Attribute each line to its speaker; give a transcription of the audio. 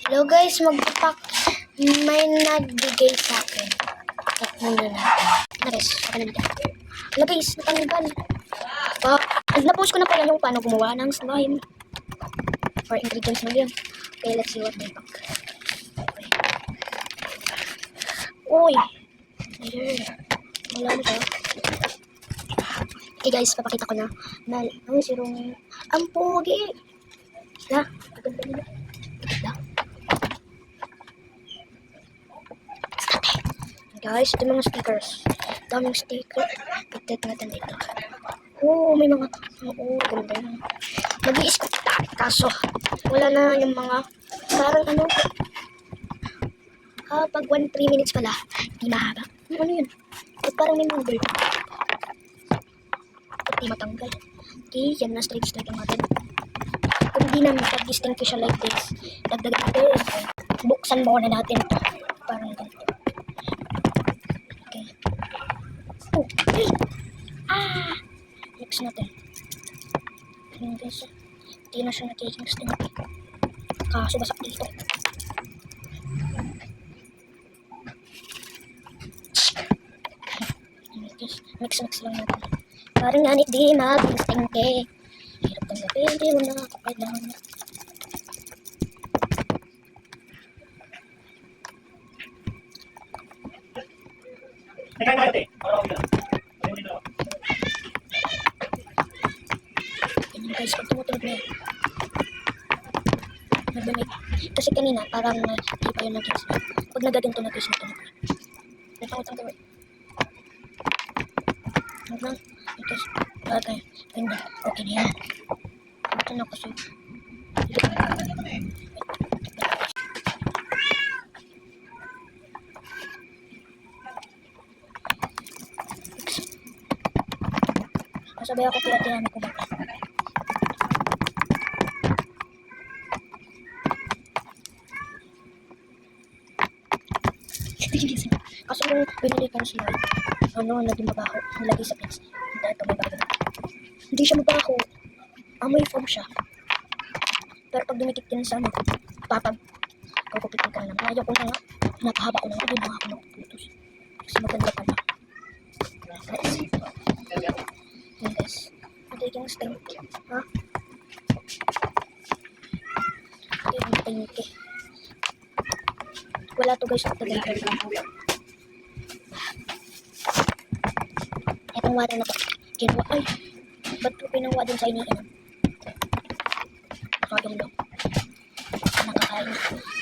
Speaker 1: Hello guys, may nagbigay sa akin. Check muna natin. Nares, saka natin. Hello guys, natanggal. Na-post ko na pala yung paano gumawa ng slime. For ingredients na yun. Okay, let's see what they pack. Uy! Ayun. Wala mo siya. Okay guys, papakita ko na. Ang sirong... Ang pogi! La, kaganda nila. La. Guys, ito mga stickers. Daming sticker. Pitit natin dito. Oh, may mga... Oo, ganda na. Mag-i-scoop tayo. Kaso, wala na yung mga... Parang ano... pag 1-3 minutes pala, hindi mahaba. Ano yun? Parang may mga bird. Hindi matanggal. Okay, yan na straight natin. Kung hindi namin pag-distinguish siya like this, dagdagan natin. Buksan muna natin ito. Parang ganito. Okay. Oh, hey! Mix natin. Ayan guys. Hindi na siya nagiging stinky. Kaso basak dito. Mix lang natin. Parang nga di maging stinky. Hirap tanggapin, hindi mo na kailangan. Ganyan guys, pag tumutunog na yun. Naglamig. Kasi kanina, parang hindi pa yun nag-gets. Pag nagaganto na guys, natunog. Nagpakot ang hanggang ito bagay ganda okay na yan ito na kasi kasabay ako kaya tinanong ko ba kasi yung binili ka na sila naging mabaho nilagay sa pins ito may bago hindi siya mabaho amoy foam siya pero pag dumikit din sa ano kukupitin ka na naman ayaw ko na nga napahaba ko na hindi mga ako nakuputos kasi maganda pala guys yan guys magiging stink ha magiging pinky wala to guys itong water na to kinuha ay ba't ko pinuha din sa iniinom nakaganda nakakain kami